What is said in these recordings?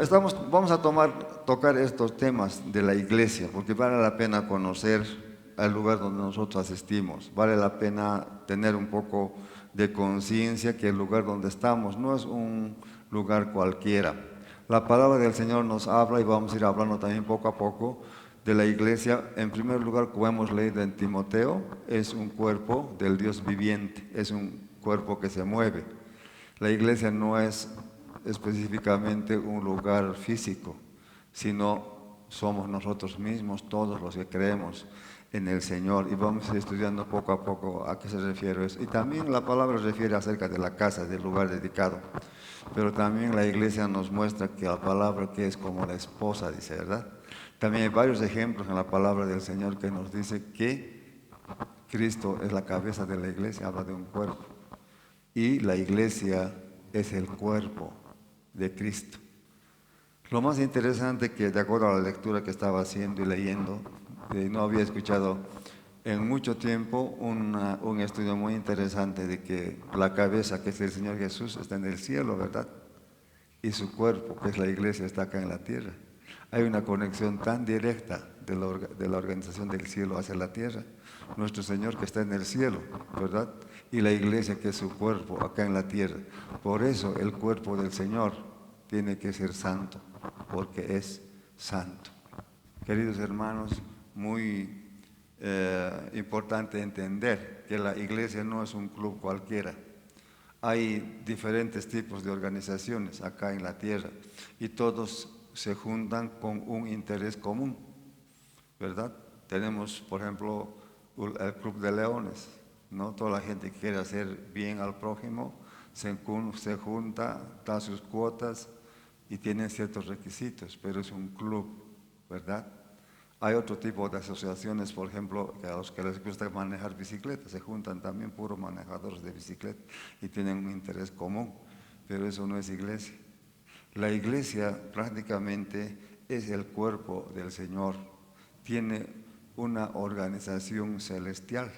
Bueno, vamos a tocar estos temas de la iglesia, porque vale la pena conocer al lugar donde nosotros asistimos. Vale la pena tener un poco de conciencia que el lugar donde estamos no es un lugar cualquiera. La palabra del Señor nos habla, y vamos a ir hablando también poco a poco, de la iglesia. En primer lugar, como hemos leído en Timoteo, es un cuerpo del Dios viviente, es un cuerpo que se mueve. La iglesia no es específicamente un lugar físico, sino somos nosotros mismos, todos los que creemos en el Señor, y vamos a ir estudiando poco a poco a qué se refiere eso. Y también la palabra refiere acerca de la casa, del lugar dedicado, pero también la iglesia nos muestra que la palabra que es como la esposa, dice, ¿verdad? También hay varios ejemplos en la palabra del Señor que nos dice que Cristo es la cabeza de la iglesia, habla de un cuerpo, y la iglesia es el cuerpo de Cristo. Lo más interesante que, de acuerdo a la lectura que estaba haciendo y leyendo, no había escuchado en mucho tiempo un estudio muy interesante de que la cabeza, que es el Señor Jesús, está en el cielo, ¿verdad? Y su cuerpo, que es la iglesia, está acá en la tierra. Hay una conexión tan directa de la organización del cielo hacia la tierra. Nuestro Señor que está en el cielo, ¿verdad? Y la iglesia que es su cuerpo acá en la tierra. Por eso el cuerpo del Señor tiene que ser santo, porque es santo. Queridos hermanos, muy importante entender que la iglesia no es un club cualquiera. Hay diferentes tipos de organizaciones acá en la tierra y todos se juntan con un interés común, ¿verdad? Tenemos, por ejemplo, el Club de Leones, ¿no? Toda la gente que quiere hacer bien al prójimo se junta, da sus cuotas y tienen ciertos requisitos, pero es un club, ¿verdad? Hay otro tipo de asociaciones, por ejemplo, que a los que les gusta manejar bicicletas, se juntan también puros manejadores de bicicleta y tienen un interés común, pero eso no es iglesia. La iglesia prácticamente es el cuerpo del Señor, tiene una organización celestial.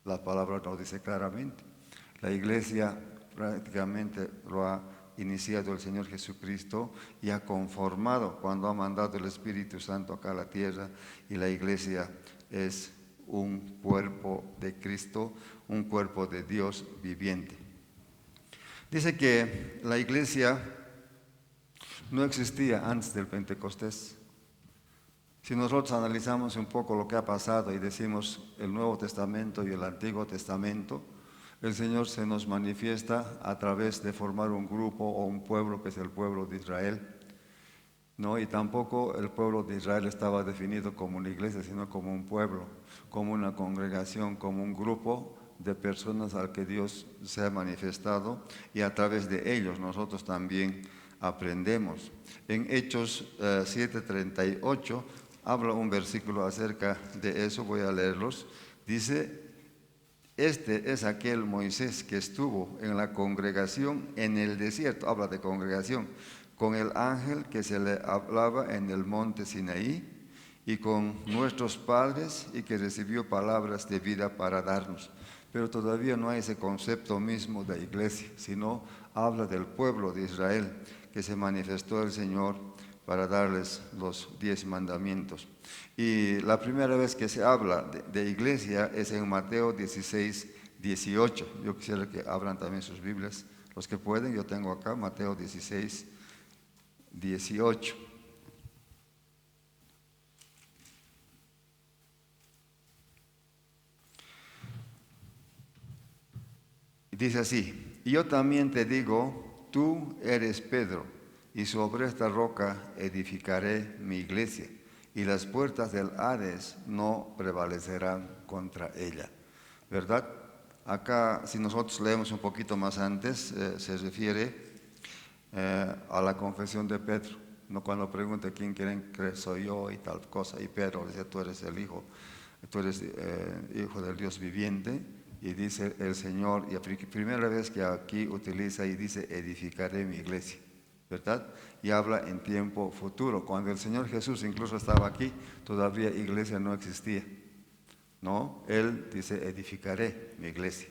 La palabra nos dice claramente. La iglesia prácticamente lo ha iniciado el Señor Jesucristo y ha conformado cuando ha mandado el Espíritu Santo acá a la tierra, y la iglesia es un cuerpo de Cristo, un cuerpo de Dios viviente. Dice que la iglesia no existía antes del Pentecostés. Si nosotros analizamos un poco lo que ha pasado y decimos el Nuevo Testamento y el Antiguo Testamento, el Señor se nos manifiesta a través de formar un grupo o un pueblo que es el pueblo de Israel, ¿no? Y tampoco el pueblo de Israel estaba definido como una iglesia, sino como un pueblo, como una congregación, como un grupo de personas al que Dios se ha manifestado, y a través de ellos nosotros también aprendemos. En Hechos 7:38 habla un versículo acerca de eso, voy a leerlos. Dice: este es aquel Moisés que estuvo en la congregación en el desierto, habla de congregación, con el ángel que se le hablaba en el monte Sinaí, y con nuestros padres, y que recibió palabras de vida para darnos. Pero todavía no hay ese concepto mismo de iglesia, sino habla del pueblo de Israel, que se manifestó el Señor para darles los 10 mandamientos. Y la primera vez que se habla de iglesia es en Mateo 16:18. Yo quisiera que abran también sus Biblias, los que pueden. Yo tengo acá Mateo 16:18. Dice así: y yo también te digo, tú eres Pedro, y sobre esta roca edificaré mi iglesia, y las puertas del Hades no prevalecerán contra ella. ¿Verdad? Acá, si nosotros leemos un poquito más antes, se refiere a la confesión de Pedro, ¿no? Cuando pregunta quién quieren creer soy yo y tal cosa, y Pedro dice: tú eres el Hijo, tú eres hijo del Dios viviente. Y dice el Señor, y la primera vez que aquí utiliza y dice edificaré mi iglesia, ¿verdad? Y habla en tiempo futuro. Cuando el Señor Jesús incluso estaba aquí, todavía iglesia no existía, ¿no? Él dice edificaré mi iglesia.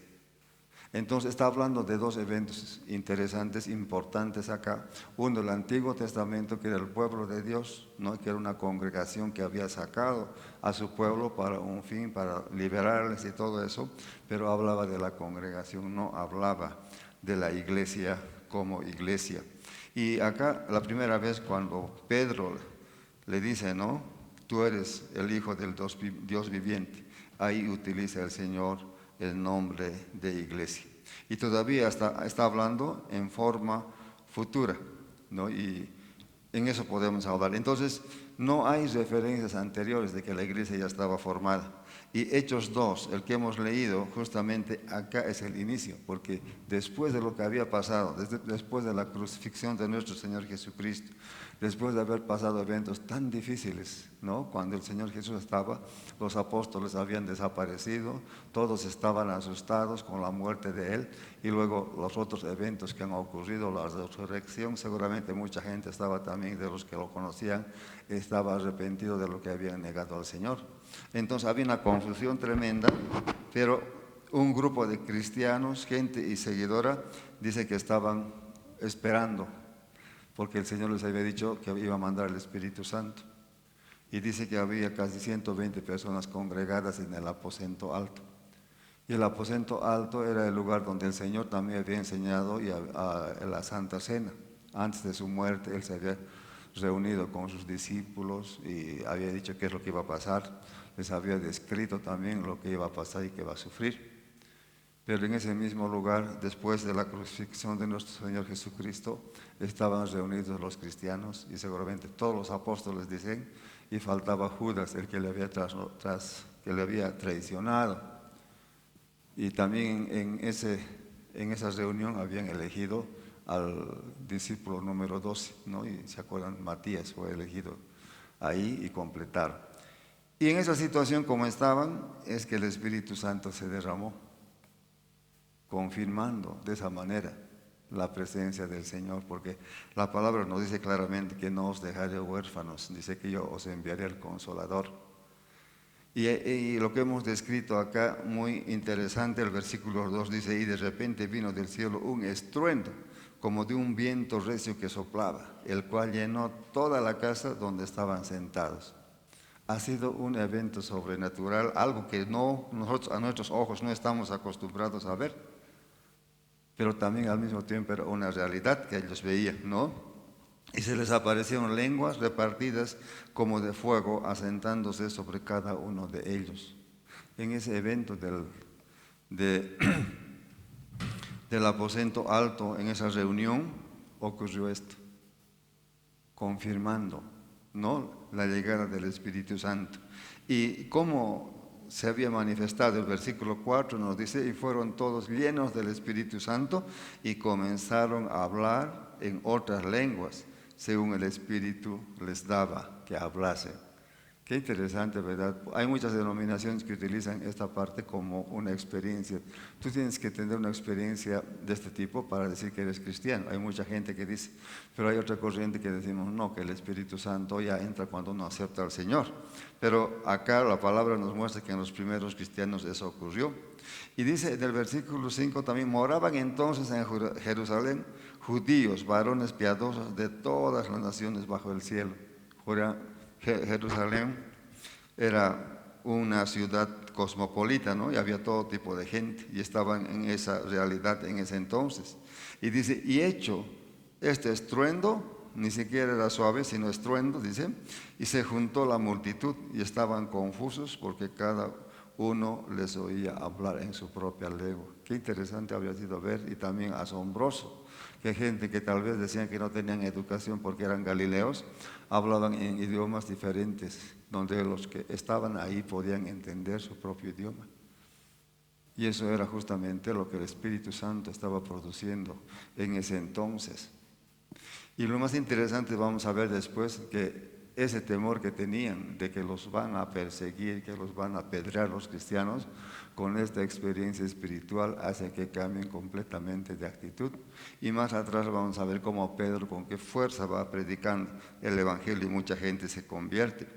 Entonces está hablando de dos eventos interesantes, importantes acá. Uno, el Antiguo Testamento, que era el pueblo de Dios, ¿no? Que era una congregación que había sacado a su pueblo para un fin, para liberarles y todo eso, pero hablaba de la congregación, no hablaba de la iglesia como iglesia. Y acá la primera vez cuando Pedro le dice, ¿no? Tú eres el Hijo del Dios viviente, ahí utiliza el Señor el nombre de iglesia. Y todavía está hablando en forma futura, ¿no? Y en eso podemos hablar. Entonces, no hay referencias anteriores de que la iglesia ya estaba formada. Y Hechos 2, el que hemos leído, justamente acá es el inicio, porque después de lo que había pasado, después de la crucifixión de nuestro Señor Jesucristo, después de haber pasado eventos tan difíciles, ¿no? Cuando el Señor Jesús estaba, los apóstoles habían desaparecido, todos estaban asustados con la muerte de Él, y luego los otros eventos que han ocurrido, la resurrección, seguramente mucha gente estaba también, de los que lo conocían, estaba arrepentido de lo que habían negado al Señor. Entonces había una confusión tremenda, pero un grupo de cristianos, gente y seguidora, dice que estaban esperando, porque el Señor les había dicho que iba a mandar el Espíritu Santo. Y dice que había casi 120 personas congregadas en el aposento alto. Y el aposento alto era el lugar donde el Señor también había enseñado a la Santa Cena. Antes de su muerte, Él se había reunido con sus discípulos y había dicho qué es lo que iba a pasar. Les había descrito también lo que iba a pasar y que iba a sufrir. Pero en ese mismo lugar, después de la crucifixión de nuestro Señor Jesucristo, estaban reunidos los cristianos y seguramente todos los apóstoles dicen, y faltaba Judas, el que le había traicionado. Y también en esa reunión habían elegido al discípulo número 12, ¿no? Y se acuerdan, Matías fue elegido ahí y completaron. Y en esa situación como estaban, es que el Espíritu Santo se derramó, confirmando de esa manera la presencia del Señor, porque la palabra nos dice claramente que no os dejaré huérfanos, dice que yo os enviaré el Consolador. Y lo que hemos descrito acá, muy interesante, el versículo 2 dice, y de repente vino del cielo un estruendo, como de un viento recio que soplaba, el cual llenó toda la casa donde estaban sentados. Ha sido un evento sobrenatural, algo que nosotros a nuestros ojos no estamos acostumbrados a ver, pero también al mismo tiempo era una realidad que ellos veían, ¿no? Y se les aparecieron lenguas repartidas como de fuego, asentándose sobre cada uno de ellos. En ese evento del aposento alto, en esa reunión, ocurrió esto, confirmando, ¿no?, la llegada del Espíritu Santo. Y cómo se había manifestado, el versículo 4 nos dice, y fueron todos llenos del Espíritu Santo y comenzaron a hablar en otras lenguas, según el Espíritu les daba que hablasen. Qué interesante, ¿verdad? Hay muchas denominaciones que utilizan esta parte como una experiencia. Tú tienes que tener una experiencia de este tipo para decir que eres cristiano. Hay mucha gente que dice, pero hay otra corriente que decimos, no, que el Espíritu Santo ya entra cuando uno acepta al Señor. Pero acá la palabra nos muestra que en los primeros cristianos eso ocurrió. Y dice en el versículo 5 también, moraban entonces en Jerusalén judíos, varones piadosos de todas las naciones bajo el cielo. Jerusalén era una ciudad cosmopolita, ¿no? Y había todo tipo de gente y estaban en esa realidad en ese entonces. Y dice, y hecho este estruendo, ni siquiera era suave, sino estruendo, dice, y se juntó la multitud y estaban confusos porque cada uno les oía hablar en su propia lengua. Qué interesante habría sido ver y también asombroso que gente que tal vez decían que no tenían educación porque eran galileos, hablaban en idiomas diferentes, donde los que estaban ahí podían entender su propio idioma. Y eso era justamente lo que el Espíritu Santo estaba produciendo en ese entonces. Y lo más interesante, vamos a ver después, que ese temor que tenían de que los van a perseguir, que los van a apedrear los cristianos, con esta experiencia espiritual hace que cambien completamente de actitud. Y más atrás vamos a ver cómo Pedro con qué fuerza va predicando el Evangelio y mucha gente se convierte.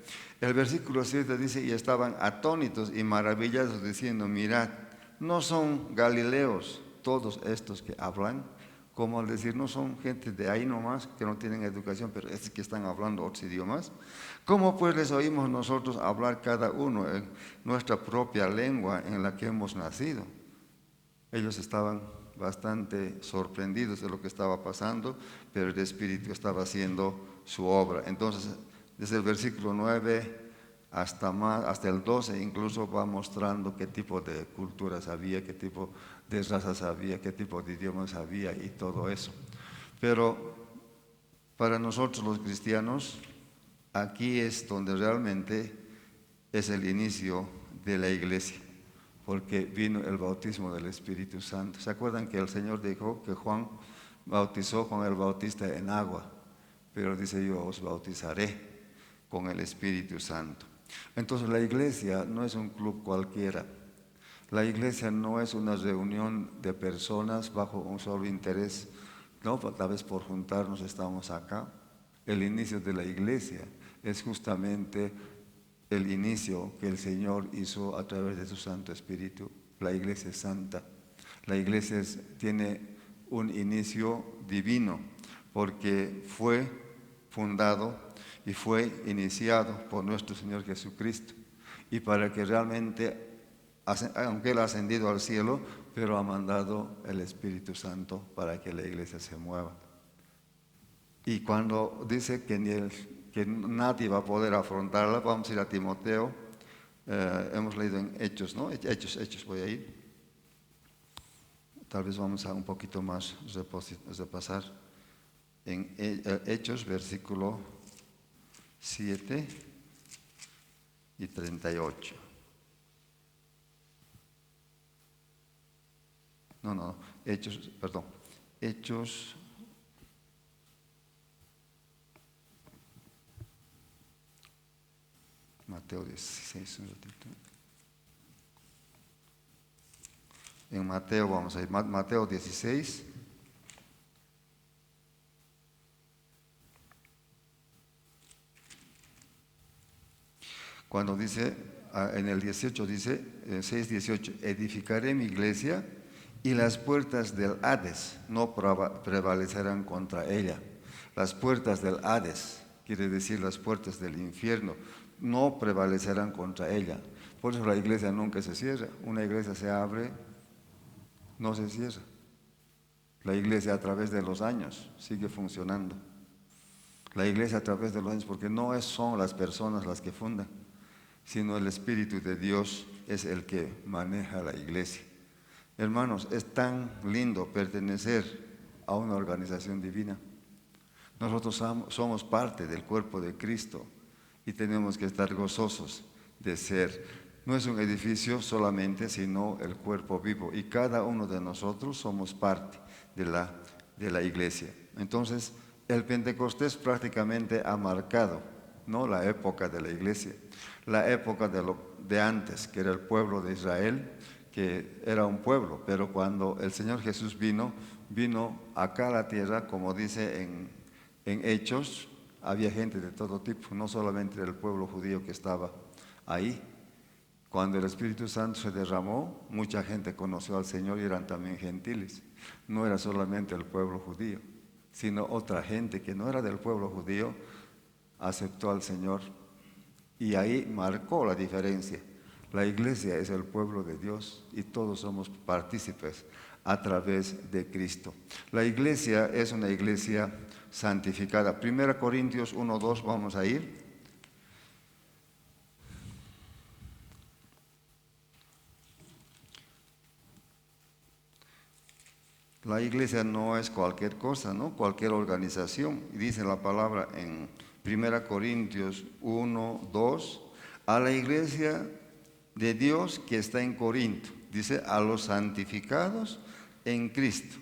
El versículo 7 dice, y estaban atónitos y maravillados diciendo, mirad, ¿no son galileos todos estos que hablan, como al decir, no son gente de ahí nomás, que no tienen educación, pero es que están hablando otros idiomas. ¿Cómo pues les oímos nosotros hablar cada uno en nuestra propia lengua en la que hemos nacido? Ellos estaban bastante sorprendidos de lo que estaba pasando, pero el Espíritu estaba haciendo su obra. Entonces, desde el versículo 9 hasta el 12 incluso va mostrando qué tipo de culturas había, qué tipo de razas había, qué tipo de idiomas había y todo eso. Pero para nosotros los cristianos, aquí es donde realmente es el inicio de la iglesia, porque vino el bautismo del Espíritu Santo. ¿Se acuerdan que el Señor dijo que Juan bautizó con el Bautista en agua? Pero dice, yo os bautizaré con el Espíritu Santo. Entonces la iglesia no es un club cualquiera. La iglesia no es una reunión de personas bajo un solo interés. No, tal vez por juntarnos estamos acá. El inicio de la iglesia es justamente el inicio que el Señor hizo a través de su Santo Espíritu. La iglesia es santa. La iglesia tiene un inicio divino porque fue fundado y fue iniciado por nuestro Señor Jesucristo. Y para que realmente, aunque Él ha ascendido al cielo, pero ha mandado el Espíritu Santo para que la iglesia se mueva. Y cuando dice que nadie va a poder afrontarla, vamos a ir a Timoteo, hemos leído en Hechos, ¿no? Hechos voy a ir. Tal vez vamos a un poquito más repasar en Hechos, versículo 7 y 38. No, Hechos. Mateo 16, un ratito. En Mateo vamos a ir, Mateo 16. Cuando dice, en el 18 dice, 6:18, edificaré mi iglesia y las puertas del Hades no prevalecerán contra ella. Las puertas del Hades, quiere decir las puertas del infierno, no prevalecerán contra ella. Por eso la iglesia nunca se cierra. Una iglesia se abre, no se cierra. La iglesia a través de los años sigue funcionando. La iglesia a través de los años, porque no son las personas las que fundan, sino el Espíritu de Dios es el que maneja la iglesia. Hermanos, es tan lindo pertenecer a una organización divina. Nosotros somos parte del cuerpo de Cristo y tenemos que estar gozosos de ser. No es un edificio solamente, sino el cuerpo vivo. Y cada uno de nosotros somos parte de la iglesia. Entonces, el Pentecostés prácticamente ha marcado, ¿no?, la época de la iglesia. La época de antes, que era el pueblo de Israel, que era un pueblo. Pero cuando el Señor Jesús vino acá a la tierra, como dice en Hechos, había gente de todo tipo, no solamente del pueblo judío que estaba ahí. Cuando el Espíritu Santo se derramó, mucha gente conoció al Señor y eran también gentiles. No era solamente el pueblo judío, sino otra gente que no era del pueblo judío, aceptó al Señor. Y ahí marcó la diferencia. La iglesia es el pueblo de Dios y todos somos partícipes a través de Cristo. La iglesia es una iglesia santificada. 1 Corintios 1:2 vamos a ir. La iglesia no es cualquier cosa, ¿no? Cualquier organización. Dice la palabra en 1 Corintios 1:2, a la iglesia de Dios que está en Corinto. Dice, a los santificados en Cristo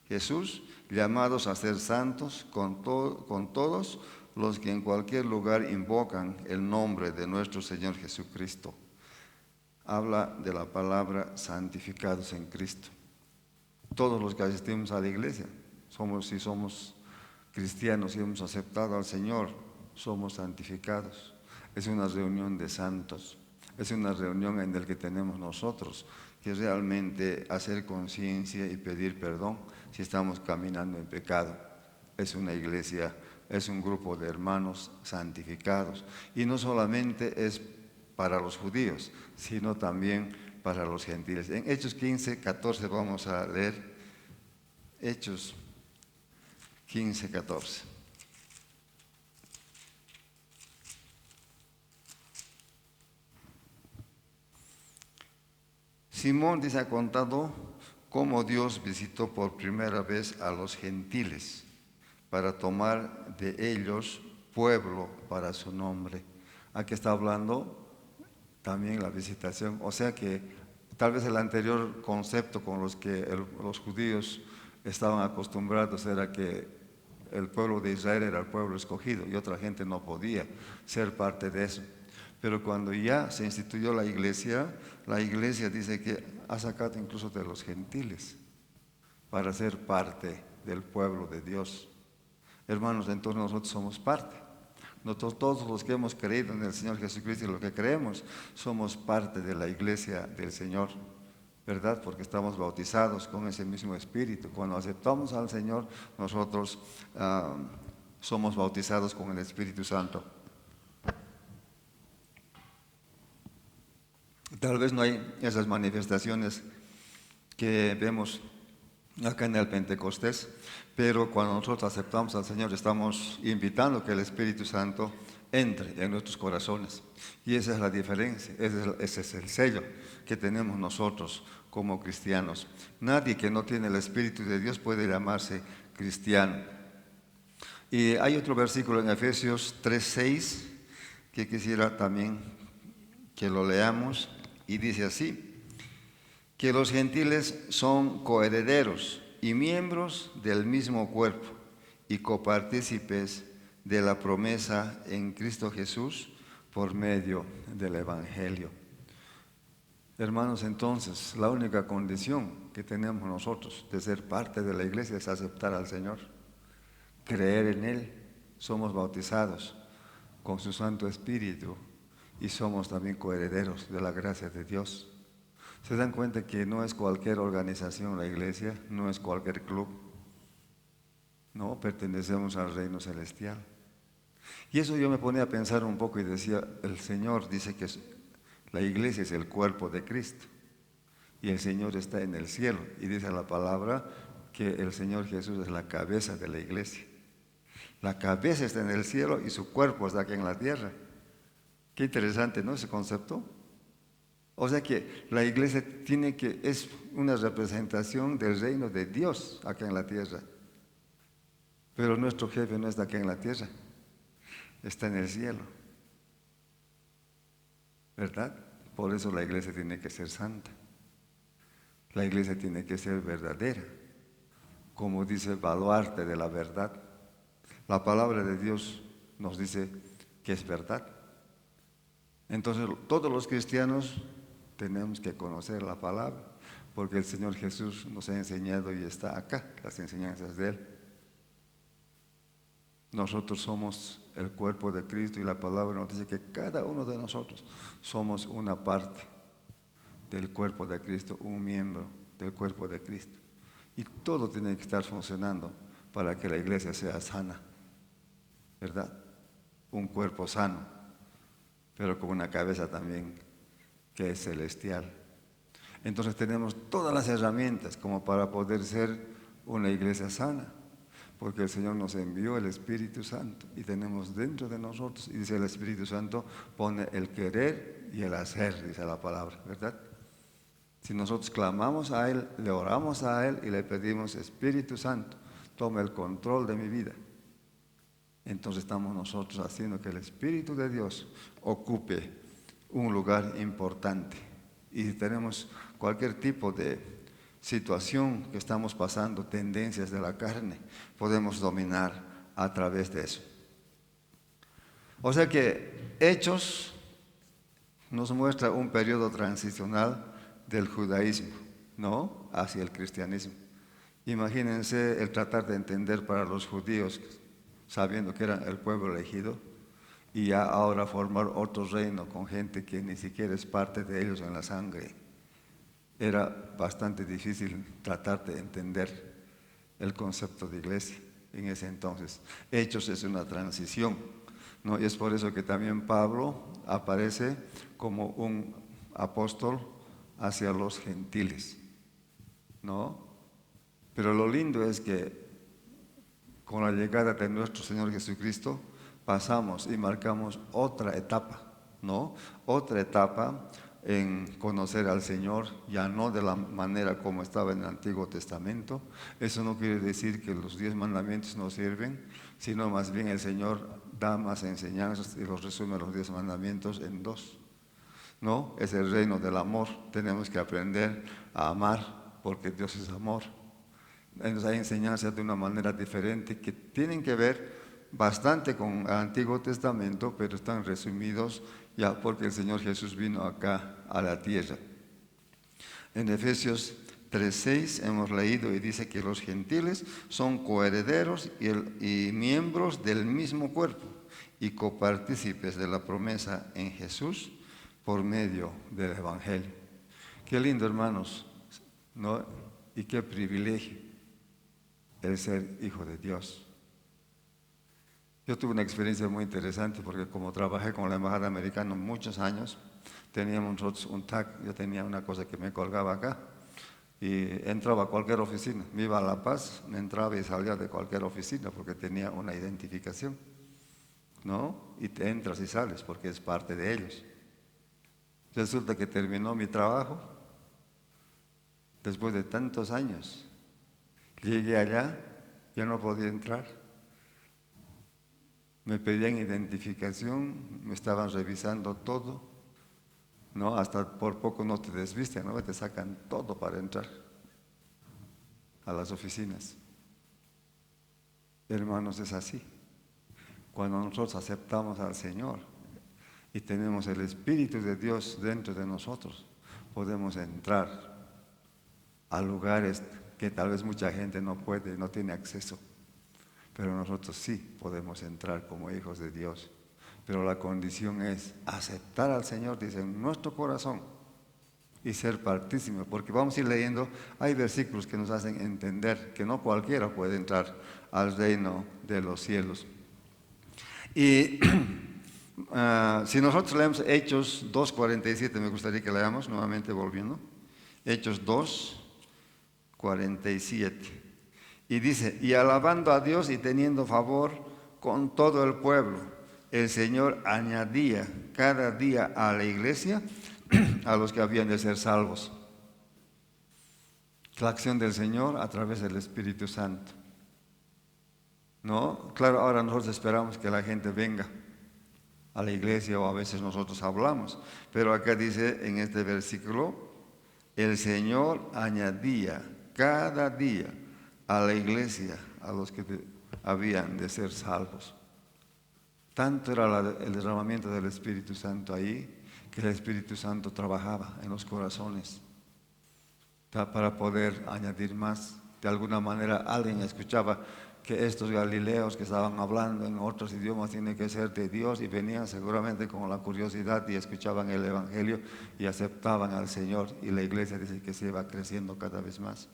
Jesús, llamados a ser santos con todos los que en cualquier lugar invocan el nombre de nuestro Señor Jesucristo. Habla de la palabra santificados en Cristo. Todos los que asistimos a la iglesia, si somos cristianos y hemos aceptado al Señor, somos santificados. Es una reunión de santos, es una reunión en la que tenemos nosotros que realmente hacer conciencia y pedir perdón si estamos caminando en pecado. Es una iglesia, es un grupo de hermanos santificados. Y no solamente es para los judíos, sino también para los gentiles. En Hechos 15, 14 vamos a leer. Hechos 15, 14. Simón dice, ha contado cómo Dios visitó por primera vez a los gentiles para tomar de ellos pueblo para su nombre. Aquí está hablando también la visitación, o sea que tal vez el anterior concepto con los que los judíos estaban acostumbrados era que el pueblo de Israel era el pueblo escogido y otra gente no podía ser parte de eso. Pero cuando ya se instituyó la iglesia dice que ha sacado incluso de los gentiles para ser parte del pueblo de Dios. Hermanos, entonces nosotros somos parte. Nosotros, todos los que hemos creído en el Señor Jesucristo y lo que creemos, somos parte de la iglesia del Señor, ¿verdad? Porque estamos bautizados con ese mismo Espíritu. Cuando aceptamos al Señor, nosotros somos bautizados con el Espíritu Santo. Tal vez no hay esas manifestaciones que vemos acá en el Pentecostés, pero cuando nosotros aceptamos al Señor estamos invitando que el Espíritu Santo entre en nuestros corazones. Y esa es la diferencia, ese es el sello que tenemos nosotros como cristianos. Nadie que no tiene el Espíritu de Dios puede llamarse cristiano. Y hay otro versículo en Efesios 3:6 que quisiera también que lo leamos, y dice así: que los gentiles son coherederos y miembros del mismo cuerpo y copartícipes de la promesa en Cristo Jesús por medio del Evangelio. Hermanos, entonces, la única condición que tenemos nosotros de ser parte de la iglesia es aceptar al Señor, creer en Él. Somos bautizados con su Santo Espíritu y somos también coherederos de la gracia de Dios. ¿Se dan cuenta que no es cualquier organización la iglesia? No es cualquier club. No, pertenecemos al reino celestial. Y eso yo me ponía a pensar un poco y decía, el Señor dice que la iglesia es el cuerpo de Cristo y el Señor está en el cielo. Y dice la palabra que el Señor Jesús es la cabeza de la iglesia. La cabeza está en el cielo y su cuerpo está aquí en la tierra. Qué interesante, ¿no? Ese concepto. O sea que la iglesia es una representación del reino de Dios acá en la tierra. Pero nuestro jefe no está aquí en la tierra, está en el cielo. ¿Verdad? Por eso la iglesia tiene que ser santa. La iglesia tiene que ser verdadera, como dice el baluarte de la verdad. La palabra de Dios nos dice que es verdad. Entonces, todos los cristianos tenemos que conocer la palabra, porque el Señor Jesús nos ha enseñado y está acá, las enseñanzas de Él. Nosotros somos el cuerpo de Cristo y la palabra nos dice que cada uno de nosotros somos una parte del cuerpo de Cristo, un miembro del cuerpo de Cristo. Y todo tiene que estar funcionando para que la iglesia sea sana, ¿verdad? Un cuerpo sano, pero con una cabeza también que es celestial. Entonces tenemos todas las herramientas como para poder ser una iglesia sana, porque el Señor nos envió el Espíritu Santo y tenemos dentro de nosotros, y dice el Espíritu Santo pone el querer y el hacer, dice la palabra, ¿verdad? Si nosotros clamamos a Él, le oramos a Él y le pedimos: Espíritu Santo, toma el control de mi vida, entonces estamos nosotros haciendo que el Espíritu de Dios ocupe un lugar importante. Y si tenemos cualquier tipo de situación que estamos pasando, tendencias de la carne, podemos dominar a través de eso. O sea que Hechos nos muestra un periodo transicional del judaísmo, ¿no?, hacia el cristianismo. Imagínense el tratar de entender para los judíos, sabiendo que eran el pueblo elegido, y ya ahora formar otro reino con gente que ni siquiera es parte de ellos en la sangre. era bastante difícil tratar de entender el concepto de iglesia en ese entonces. Hechos es una transición, ¿no? Y es por eso que también Pablo aparece como un apóstol hacia los gentiles, ¿no? Pero lo lindo es que con la llegada de nuestro Señor Jesucristo pasamos y marcamos otra etapa, ¿no? Otra etapa en conocer al Señor, ya no de la manera como estaba en el Antiguo Testamento. Eso no quiere decir que los 10 mandamientos no sirven, sino más bien el Señor da más enseñanzas y los resume los 10 mandamientos en 2, ¿no? Es el reino del amor. Tenemos que aprender a amar porque Dios es amor. Entonces hay enseñanzas de una manera diferente que tienen que ver bastante con el Antiguo Testamento, pero están resumidos ya porque el Señor Jesús vino acá a la tierra. En Efesios 3:6 hemos leído y dice que los gentiles son coherederos y miembros del mismo cuerpo y copartícipes de la promesa en Jesús por medio del Evangelio. Qué lindo, hermanos, ¿no? Y qué privilegio el ser hijo de Dios. Yo tuve una experiencia muy interesante porque como trabajé con la Embajada Americana muchos años, teníamos nosotros un tag, yo tenía una cosa que me colgaba acá y entraba a cualquier oficina, me iba a La Paz, me entraba y salía de cualquier oficina porque tenía una identificación, ¿no? Y te entras y sales porque es parte de ellos. Resulta que terminó mi trabajo después de tantos años. Llegué allá, yo no podía entrar. Me pedían identificación, me estaban revisando todo, ¿no? Hasta por poco no te desvisten, ¿no? Te sacan todo para entrar a las oficinas. Hermanos, es así. Cuando nosotros aceptamos al Señor y tenemos el Espíritu de Dios dentro de nosotros, podemos entrar a lugares que tal vez mucha gente no puede, no tiene acceso. Pero nosotros sí podemos entrar como hijos de Dios. Pero la condición es aceptar al Señor, dice, en nuestro corazón y ser partícipe. Porque vamos a ir leyendo, hay versículos que nos hacen entender que no cualquiera puede entrar al reino de los cielos. Y si nosotros leemos Hechos 2:47, me gustaría que leamos nuevamente volviendo. Hechos 2:47. Y dice, y alabando a Dios y teniendo favor con todo el pueblo, el Señor añadía cada día a la iglesia a los que habían de ser salvos. La acción del Señor a través del Espíritu Santo. ¿No? Claro, ahora nosotros esperamos que la gente venga a la iglesia o a veces nosotros hablamos, pero acá dice en este versículo, el Señor añadía cada día a la iglesia, a los que habían de ser salvos. Tanto era el derramamiento del Espíritu Santo ahí, que el Espíritu Santo trabajaba en los corazones para poder añadir más. De alguna manera alguien escuchaba que estos galileos que estaban hablando en otros idiomas tienen que ser de Dios y venían seguramente con la curiosidad y escuchaban el Evangelio y aceptaban al Señor, y la iglesia dice que se iba creciendo cada vez más.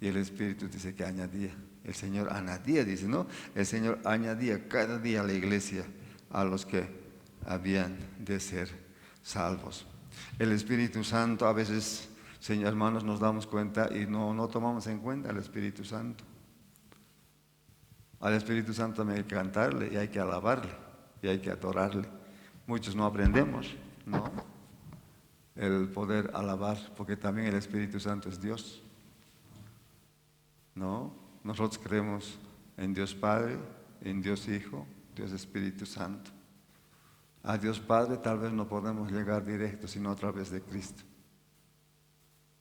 Y el Espíritu dice que añadía, el Señor añadía, dice, ¿no? El Señor añadía cada día a la iglesia a los que habían de ser salvos. El Espíritu Santo, a veces, señor hermanos, nos damos cuenta y no tomamos en cuenta al Espíritu Santo. Al Espíritu Santo hay que cantarle y hay que alabarle y hay que adorarle. Muchos no aprendemos, ¿no? El poder alabar, porque también el Espíritu Santo es Dios. ¿No? Nosotros creemos en Dios Padre, en Dios Hijo, Dios Espíritu Santo. A Dios Padre tal vez no podemos llegar directo, sino a través de Cristo.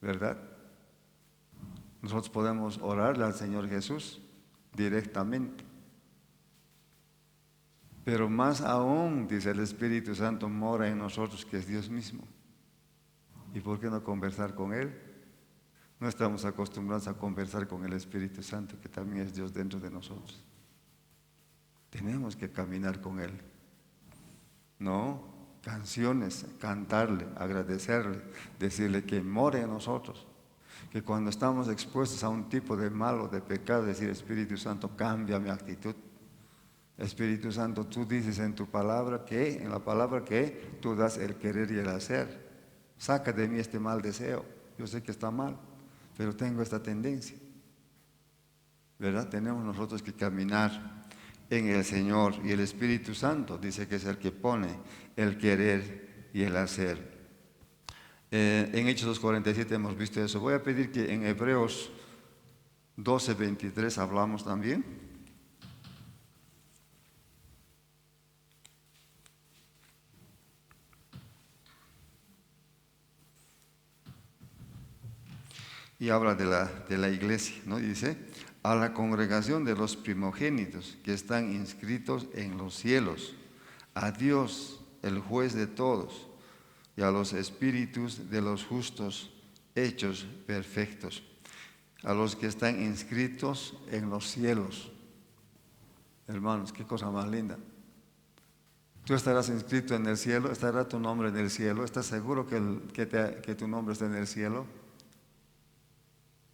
¿Verdad? Nosotros podemos orarle al Señor Jesús directamente. Pero más aún, dice el Espíritu Santo, mora en nosotros, que es Dios mismo. ¿Y por qué no conversar con Él? No estamos acostumbrados a conversar con el Espíritu Santo, que también es Dios dentro de nosotros. Tenemos que caminar con Él, ¿no? canciones, cantarle, agradecerle, decirle que more en nosotros. Que cuando estamos expuestos a un tipo de mal o de pecado, decir, Espíritu Santo, cambia mi actitud. Espíritu Santo, tú dices en tu palabra que, en la palabra que tú das el querer y el hacer. Saca de mí este mal deseo. Yo sé que está mal, pero tengo esta tendencia. ¿Verdad? Tenemos nosotros que caminar en el Señor, y el Espíritu Santo dice que es el que pone el querer y el hacer. En Hechos 2:47 hemos visto eso. Voy a pedir que en Hebreos 12:23 hablamos también. Y habla de la iglesia, ¿no? Dice, a la congregación de los primogénitos que están inscritos en los cielos, a Dios, el juez de todos, y a los espíritus de los justos hechos perfectos, a los que están inscritos en los cielos. Hermanos, qué cosa más linda. Tú estarás inscrito en el cielo, estará tu nombre en el cielo. ¿Estás seguro que tu nombre está en el cielo?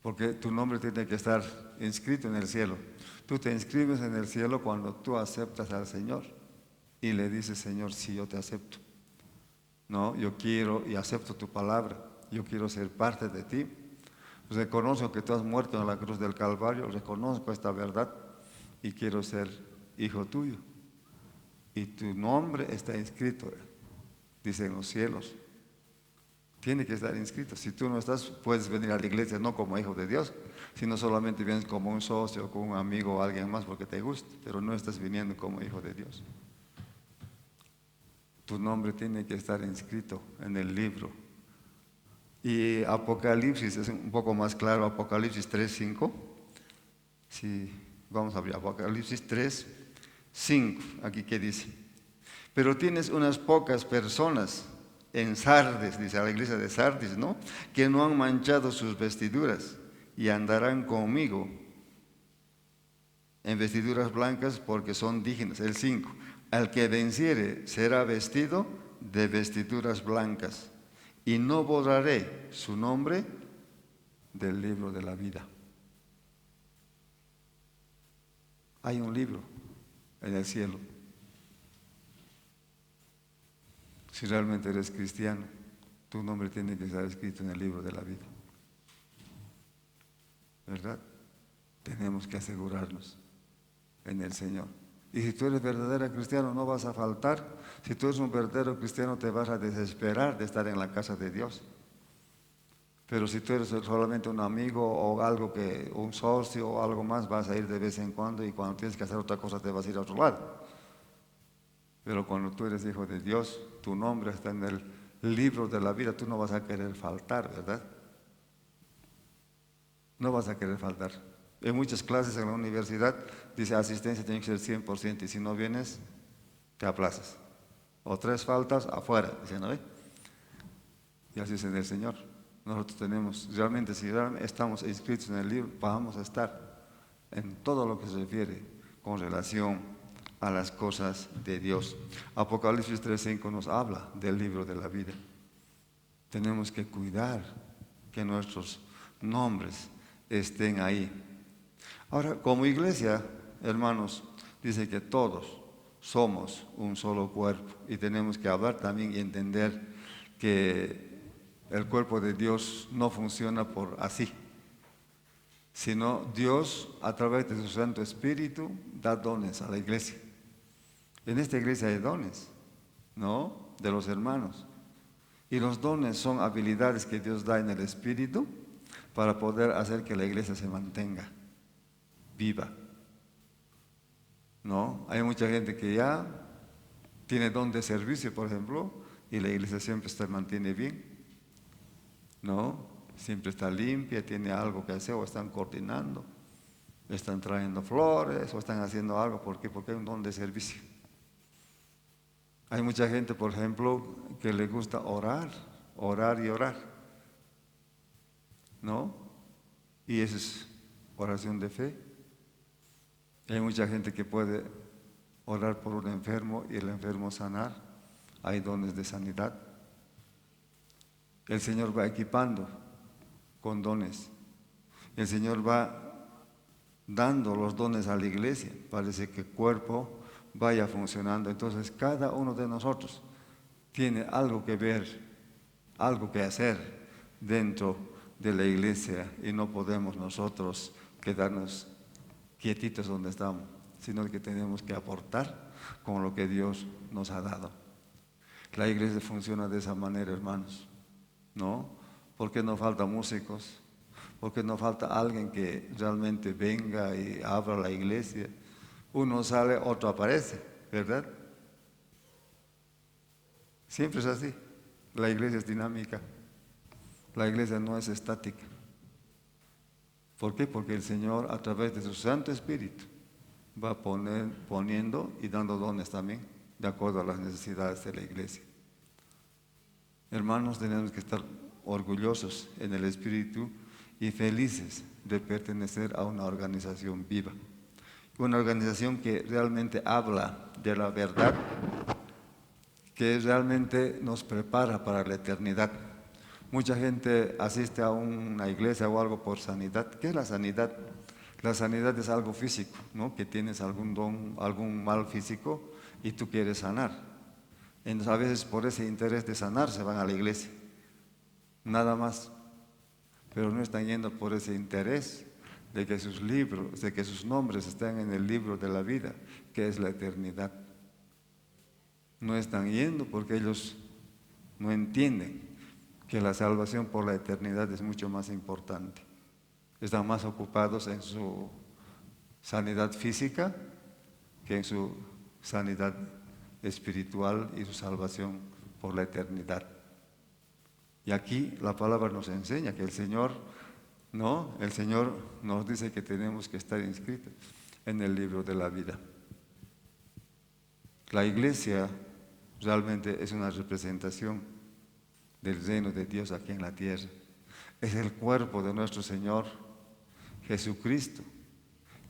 Porque tu nombre tiene que estar inscrito en el cielo. Tú te inscribes en el cielo cuando tú aceptas al Señor y le dices, Señor, sí, yo te acepto. No, yo quiero y acepto tu palabra. Yo quiero ser parte de ti. Reconozco que tú has muerto en la cruz del Calvario. Reconozco esta verdad y quiero ser hijo tuyo. Y tu nombre está inscrito, dice, en los cielos. Tiene que estar inscrito. Si tú no estás, puedes venir a la iglesia no como hijo de Dios, sino solamente vienes como un socio, como un amigo o alguien más porque te gusta, pero no estás viniendo como hijo de Dios. Tu nombre tiene que estar inscrito en el libro. Y Apocalipsis es un poco más claro, Apocalipsis 3:5. Sí, vamos a abrir Apocalipsis 3:5. Aquí qué dice. Pero tienes unas pocas personas en Sardis, dice a la iglesia de Sardis, ¿no? Que no han manchado sus vestiduras y andarán conmigo en vestiduras blancas porque son dignas. El 5. Al que venciere será vestido de vestiduras blancas y no borraré su nombre del libro de la vida. Hay un libro en el cielo. Si realmente eres cristiano, tu nombre tiene que estar escrito en el libro de la vida. ¿Verdad? Tenemos que asegurarnos en el Señor. Y si tú eres verdadero cristiano, no vas a faltar. Si tú eres un verdadero cristiano, te vas a desesperar de estar en la casa de Dios. Pero si tú eres solamente un amigo o algo que, un socio o algo más, vas a ir de vez en cuando, y cuando tienes que hacer otra cosa te vas a ir a otro lado. Pero cuando tú eres hijo de Dios, tu nombre está en el libro de la vida, tú no vas a querer faltar, ¿verdad? No vas a querer faltar. En muchas clases en la universidad dice asistencia tiene que ser 100%, y si no vienes, te aplazas. O 3 faltas, afuera, dicen, ¿no? Y así es en el Señor. Nosotros tenemos, realmente, si realmente estamos inscritos en el libro, vamos a estar en todo lo que se refiere con relación a las cosas de Dios. Apocalipsis 3:5 nos habla del libro de la vida. Tenemos que cuidar que nuestros nombres estén ahí. Ahora, como iglesia, hermanos, dice que todos somos un solo cuerpo, y tenemos que hablar también y entender que el cuerpo de Dios no funciona por así, sino Dios, a través de su Santo Espíritu, da dones a la iglesia. En esta iglesia hay dones, ¿no? De los hermanos. Y los dones son habilidades que Dios da en el Espíritu para poder hacer que la iglesia se mantenga viva, ¿no? Hay mucha gente que ya tiene don de servicio, por ejemplo, y la iglesia siempre se mantiene bien, ¿no? Siempre está limpia, tiene algo que hacer, o están coordinando, están trayendo flores, o están haciendo algo. ¿Por qué? Porque hay un don de servicio. Hay mucha gente, por ejemplo, que le gusta orar y orar, ¿no? Y eso es oración de fe. Hay mucha gente que puede orar por un enfermo y el enfermo sanar, hay dones de sanidad. El Señor va equipando con dones. El Señor va dando los dones a la iglesia. Parece que el cuerpo vaya funcionando. Entonces cada uno de nosotros tiene algo que ver, algo que hacer dentro de la iglesia y no podemos nosotros quedarnos quietitos donde estamos, sino que tenemos que aportar con lo que Dios nos ha dado. La iglesia funciona de esa manera, hermanos, ¿no? Porque no falta músicos, porque no falta alguien que realmente venga y abra la iglesia. Uno sale, otro aparece, ¿verdad? Siempre es así. La iglesia es dinámica. La iglesia no es estática. ¿Por qué? Porque el Señor, a través de su Santo Espíritu, va poniendo y dando dones también, de acuerdo a las necesidades de la iglesia. Hermanos, tenemos que estar orgullosos en el Espíritu y felices de pertenecer a una organización viva. Una organización que realmente habla de la verdad, que realmente nos prepara para la eternidad. Mucha gente asiste a una iglesia o algo por sanidad. ¿Qué es la sanidad? La sanidad es algo físico, ¿no? Que tienes algún don, algún mal físico y tú quieres sanar. Entonces a veces por ese interés de sanar se van a la iglesia, nada más. Pero no están yendo por ese interés de que sus libros, de que sus nombres estén en el libro de la vida, que es la eternidad. No están yendo porque ellos no entienden que la salvación por la eternidad es mucho más importante. Están más ocupados en su sanidad física que en su sanidad espiritual y su salvación por la eternidad. Y aquí la palabra nos enseña que el Señor nos dice que tenemos que estar inscritos en el libro de la vida. La iglesia realmente es una representación del reino de Dios aquí en la tierra. Es el cuerpo de nuestro Señor Jesucristo.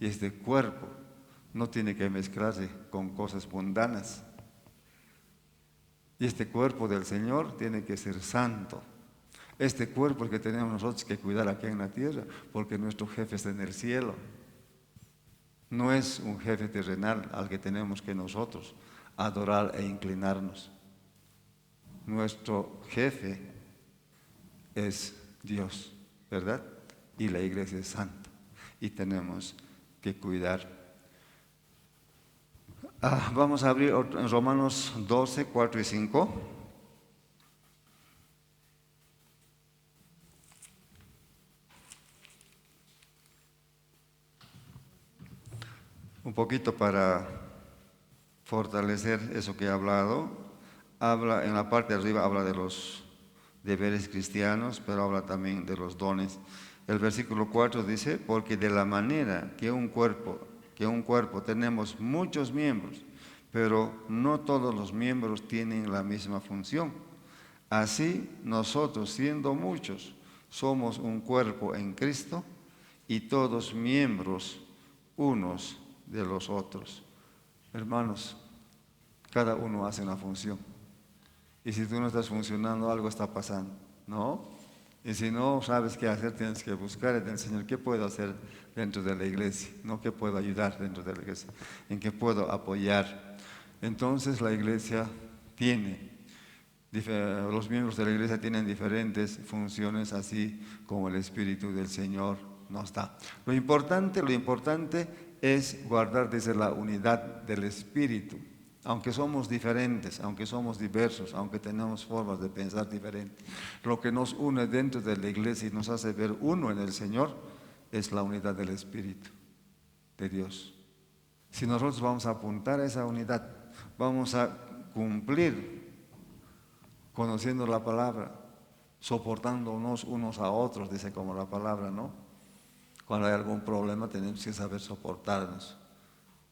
Y este cuerpo no tiene que mezclarse con cosas mundanas. Y este cuerpo del Señor tiene que ser santo. Este cuerpo que tenemos nosotros que cuidar aquí en la tierra, porque nuestro jefe está en el cielo. No es un jefe terrenal al que tenemos que nosotros adorar e inclinarnos. Nuestro jefe es Dios, ¿verdad? Y la iglesia es santa y tenemos que cuidar. Vamos a abrir en Romanos 12, 4 y 5. Un poquito para fortalecer eso que he hablado. Habla en la parte de arriba, habla de los deberes cristianos, pero habla también de los dones. El versículo 4 dice, porque de la manera que un cuerpo tenemos muchos miembros, pero no todos los miembros tienen la misma función. Así nosotros, siendo muchos, somos un cuerpo en Cristo y todos miembros unos de los otros. Hermanos, cada uno hace una función. Y si tú no estás funcionando, algo está pasando, ¿no? Y si no sabes qué hacer, tienes que buscar y decir, Señor, ¿qué puedo hacer dentro de la iglesia? ¿No? ¿Qué puedo ayudar dentro de la iglesia? ¿En qué puedo apoyar? Entonces la iglesia los miembros de la iglesia tienen diferentes funciones, así como el Espíritu del Señor nos da. Lo importante es guardar desde la unidad del Espíritu. Aunque somos diferentes, aunque somos diversos, aunque tenemos formas de pensar diferentes, lo que nos une dentro de la iglesia y nos hace ver uno en el Señor es la unidad del Espíritu de Dios. Si nosotros vamos a apuntar a esa unidad, vamos a cumplir conociendo la palabra, soportándonos unos a otros, dice como la palabra, ¿no? Cuando hay algún problema tenemos que saber soportarnos,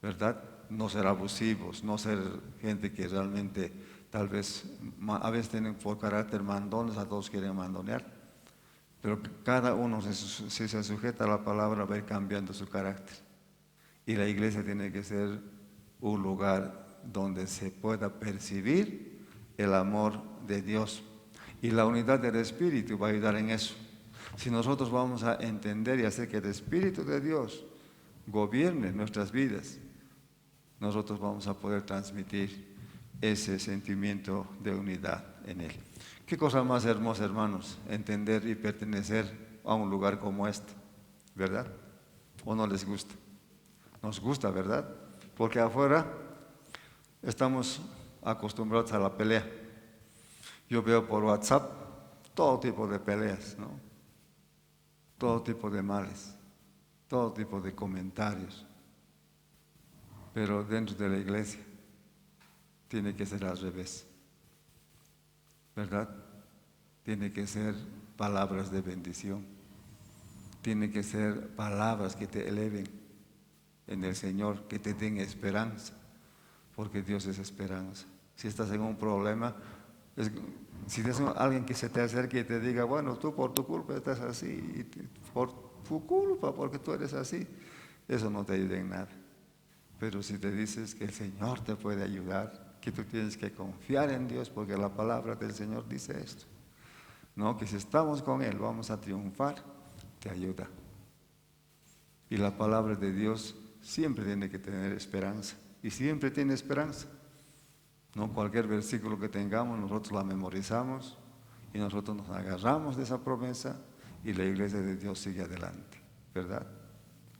¿verdad? No ser abusivos, no ser gente que realmente tal vez, a veces tienen por carácter mandones, a todos quieren mandonear, pero cada uno si se sujeta a la palabra va a ir cambiando su carácter. Y la iglesia tiene que ser un lugar donde se pueda percibir el amor de Dios. Y la unidad del Espíritu va a ayudar en eso. Si nosotros vamos a entender y hacer que el Espíritu de Dios gobierne nuestras vidas, nosotros vamos a poder transmitir ese sentimiento de unidad en Él. Qué cosa más hermosa, hermanos, entender y pertenecer a un lugar como este, ¿verdad? ¿O no les gusta? Nos gusta, ¿verdad? Porque afuera estamos acostumbrados a la pelea. Yo veo por WhatsApp todo tipo de peleas, ¿no? Todo tipo de males, todo tipo de comentarios. Pero dentro de la iglesia tiene que ser al revés, ¿verdad? Tiene que ser palabras de bendición, tiene que ser palabras que te eleven en el Señor, que te den esperanza, porque Dios es esperanza. Si estás en un problema, si tienes alguien que se te acerque y te diga, bueno, tú por tu culpa estás así, y por tu culpa, porque tú eres así, eso no te ayuda en nada. Pero si te dices que el Señor te puede ayudar, que tú tienes que confiar en Dios, porque la palabra del Señor dice esto, ¿no? Que si estamos con Él vamos a triunfar, te ayuda. Y la palabra de Dios siempre tiene que tener esperanza, y siempre tiene esperanza. No cualquier versículo que tengamos, nosotros la memorizamos y nosotros nos agarramos de esa promesa y la iglesia de Dios sigue adelante, ¿verdad?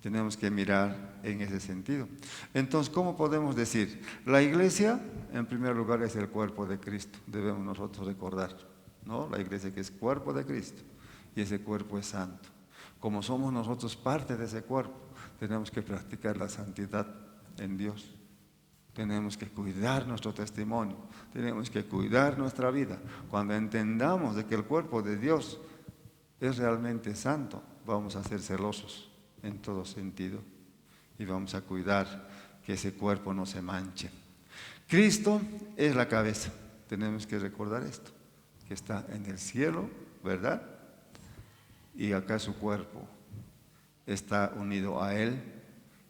Tenemos que mirar en ese sentido. Entonces, ¿cómo podemos decir? La iglesia, en primer lugar, es el cuerpo de Cristo. Debemos nosotros recordar, ¿no? La iglesia que es cuerpo de Cristo y ese cuerpo es santo. Como somos nosotros parte de ese cuerpo, tenemos que practicar la santidad en Dios. Tenemos que cuidar nuestro testimonio, tenemos que cuidar nuestra vida. Cuando entendamos de que el cuerpo de Dios es realmente santo, vamos a ser celosos en todo sentido y vamos a cuidar que ese cuerpo no se manche. Cristo es la cabeza, tenemos que recordar esto, que está en el cielo, ¿verdad? Y acá su cuerpo está unido a Él,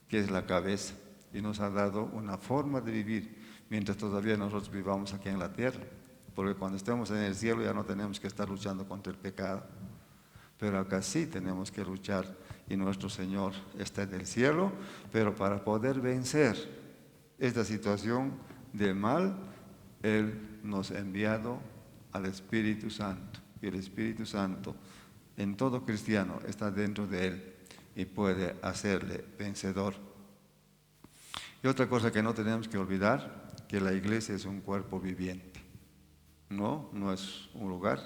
que es la cabeza, y nos ha dado una forma de vivir mientras todavía nosotros vivamos aquí en la tierra, porque cuando estemos en el cielo ya no tenemos que estar luchando contra el pecado, pero acá sí tenemos que luchar y nuestro Señor está en el cielo, pero para poder vencer esta situación de mal, Él nos ha enviado al Espíritu Santo, y el Espíritu Santo en todo cristiano está dentro de Él y puede hacerle vencedor. Y otra cosa que no tenemos que olvidar, que la iglesia es un cuerpo viviente. No es un lugar.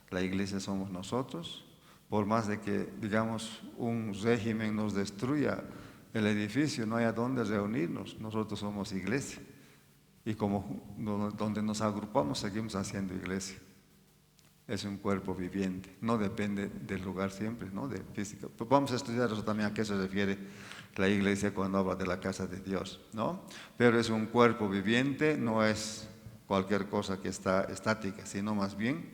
La iglesia somos nosotros. Por más de que, digamos, un régimen nos destruya el edificio, no hay a dónde reunirnos. Nosotros somos iglesia. Y como donde nos agrupamos, seguimos haciendo iglesia. Es un cuerpo viviente, no depende del lugar siempre, ¿no? De física. Pues vamos a estudiar eso también, a qué se refiere la iglesia cuando habla de la casa de Dios, ¿no? Pero es un cuerpo viviente, no es cualquier cosa que está estática, sino más bien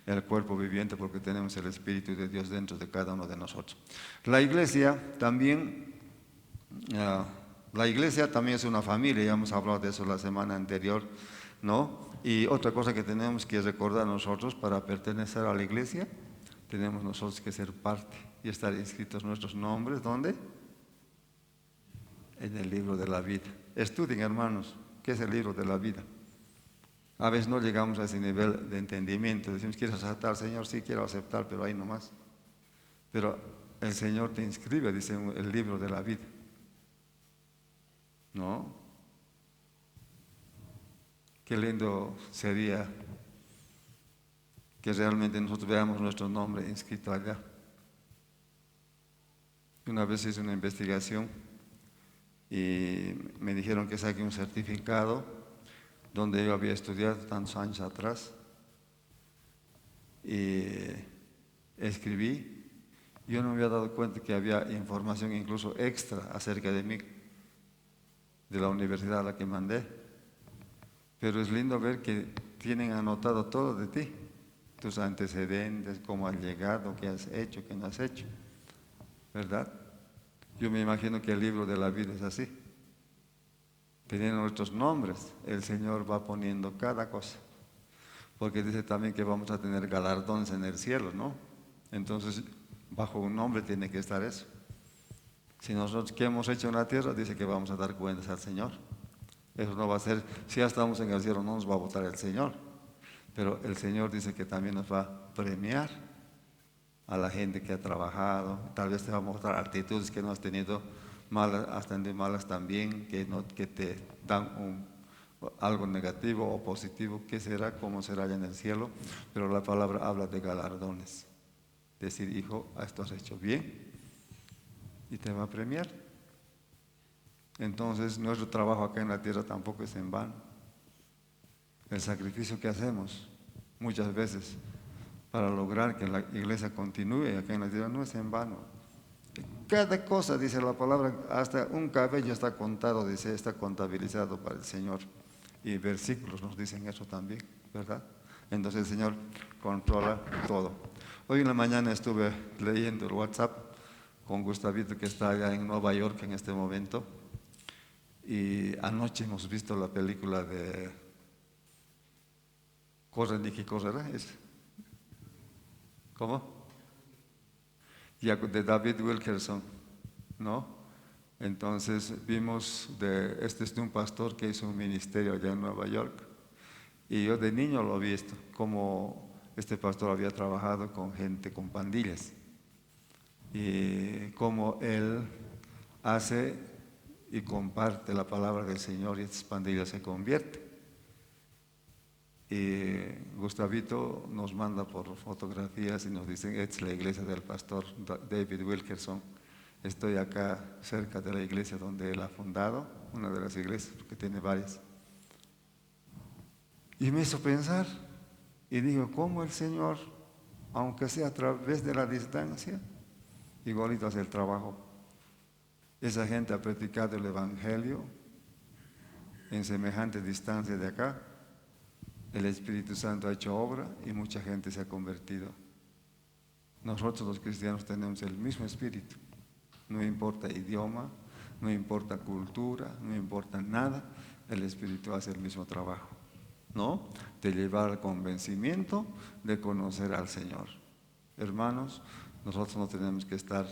el cuerpo viviente, porque tenemos el Espíritu de Dios dentro de cada uno de nosotros. La iglesia también es una familia, ya hemos hablado de eso la semana anterior, ¿no? Y otra cosa que tenemos que recordar nosotros para pertenecer a la iglesia, tenemos nosotros que ser parte y estar inscritos nuestros nombres, ¿dónde? En el libro de la vida. Estudien, hermanos, ¿qué es el libro de la vida? A veces no llegamos a ese nivel de entendimiento, decimos, ¿quieres aceptar, Señor? Sí, quiero aceptar, pero ahí nomás. Pero el Señor te inscribe, dice, en el libro de la vida, ¿no? Qué lindo sería que realmente nosotros veamos nuestro nombre inscrito allá. Una vez hice una investigación y me dijeron que saqué un certificado donde yo había estudiado tantos años atrás y escribí. Yo no me había dado cuenta que había información incluso extra acerca de mí, de la universidad a la que mandé. Pero es lindo ver que tienen anotado todo de ti, tus antecedentes, cómo has llegado, qué has hecho, qué no has hecho, ¿verdad? Yo me imagino que el libro de la vida es así. Teniendo nuestros nombres, el Señor va poniendo cada cosa porque dice también que vamos a tener galardones en el cielo, ¿no? Entonces, bajo un nombre tiene que estar eso. Si nosotros, ¿qué hemos hecho en la tierra? Dice que vamos a dar cuentas al Señor. Eso no va a ser, si ya estamos en el cielo, no nos va a votar el Señor. Pero el Señor dice que también nos va a premiar a la gente que ha trabajado. Tal vez te va a mostrar actitudes que no has tenido, malas, hasta de malas también, que te dan algo negativo o positivo. ¿Qué será? ¿Cómo será allá en el cielo? Pero la palabra habla de galardones. Decir, hijo, esto has hecho bien y te va a premiar. Entonces, nuestro trabajo acá en la tierra tampoco es en vano. El sacrificio que hacemos muchas veces para lograr que la iglesia continúe acá en la tierra no es en vano. Cada cosa, dice la palabra, hasta un cabello está contado, dice, está contabilizado para el Señor. Y versículos nos dicen eso también, ¿verdad? Entonces el Señor controla todo. Hoy en la mañana estuve leyendo el WhatsApp con Gustavito, que está allá en Nueva York en este momento. Y anoche hemos visto la película de Corre, Nicky, correrá. ¿Cómo? Ya, de David Wilkerson, ¿no? Entonces vimos, este es de un pastor que hizo un ministerio allá en Nueva York. Y yo de niño lo he visto, como este pastor había trabajado con gente, con pandillas. Y cómo él hace y comparte la palabra del Señor y estas pandillas se convierten. Y Gustavito nos manda por fotografías y nos dicen, esta es la iglesia del pastor David Wilkerson. Estoy acá cerca de la iglesia donde él ha fundado, una de las iglesias, porque tiene varias. Y me hizo pensar, y digo, ¿cómo el Señor, aunque sea a través de la distancia, igualito hace el trabajo? Esa gente ha practicado el Evangelio en semejante distancia de acá. El Espíritu Santo ha hecho obra y mucha gente se ha convertido. Nosotros los cristianos tenemos el mismo espíritu. No importa idioma, no importa cultura, no importa nada, el Espíritu hace el mismo trabajo, ¿no? De llevar al convencimiento de conocer al Señor. Hermanos, nosotros no tenemos que estar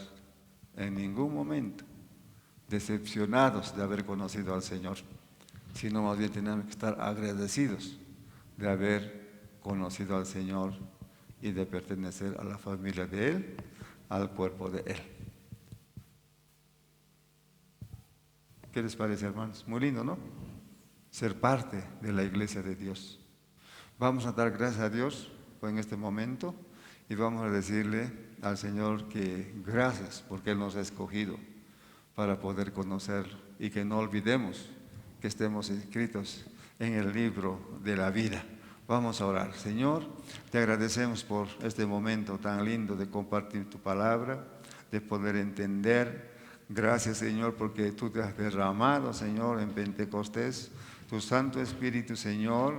en ningún momento decepcionados de haber conocido al Señor, sino más bien tenemos que estar agradecidos de haber conocido al Señor y de pertenecer a la familia de Él, al cuerpo de Él. ¿Qué les parece, hermanos? Muy lindo, ¿no? Ser parte de la iglesia de Dios. Vamos a dar gracias a Dios en este momento y vamos a decirle al Señor que gracias porque Él nos ha escogido para poder conocerlo y que no olvidemos que estemos inscritos en el libro de la vida. Vamos a orar. Señor, te agradecemos por este momento tan lindo de compartir tu palabra, de poder entender. Gracias, Señor, porque tú te has derramado, Señor, en Pentecostés. Tu Santo Espíritu, Señor,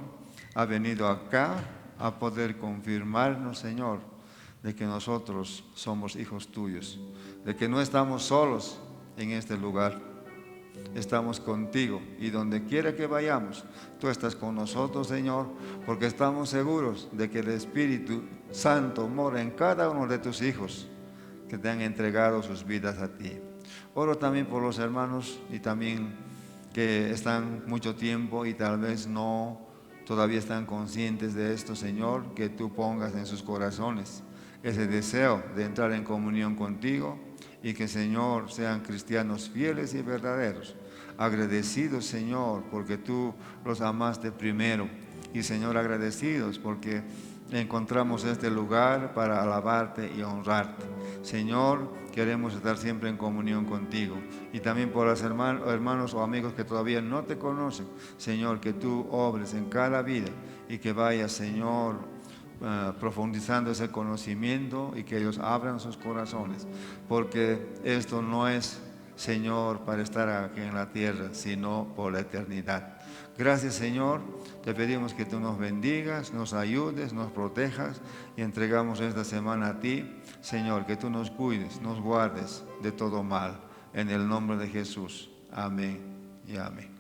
ha venido acá a poder confirmarnos, Señor, de que nosotros somos hijos tuyos, de que no estamos solos en este lugar. Estamos contigo y donde quiera que vayamos, tú estás con nosotros, Señor, porque estamos seguros de que el Espíritu Santo mora en cada uno de tus hijos que te han entregado sus vidas a ti. Oro también por los hermanos y también que están mucho tiempo y tal vez no todavía están conscientes de esto, Señor, que tú pongas en sus corazones ese deseo de entrar en comunión contigo y que, Señor, sean cristianos fieles y verdaderos, agradecidos, Señor, porque tú los amaste primero y, Señor, agradecidos porque encontramos este lugar para alabarte y honrarte. Señor, queremos estar siempre en comunión contigo y también por los hermanos o amigos que todavía no te conocen, Señor, que tú obres en cada vida y que vayas, Señor, profundizando ese conocimiento y que ellos abran sus corazones, porque esto no es, Señor, para estar aquí en la tierra, sino por la eternidad. Gracias, Señor, te pedimos que tú nos bendigas, nos ayudes, nos protejas y entregamos esta semana a ti, Señor, que tú nos cuides, nos guardes de todo mal, en el nombre de Jesús. Amén y amén.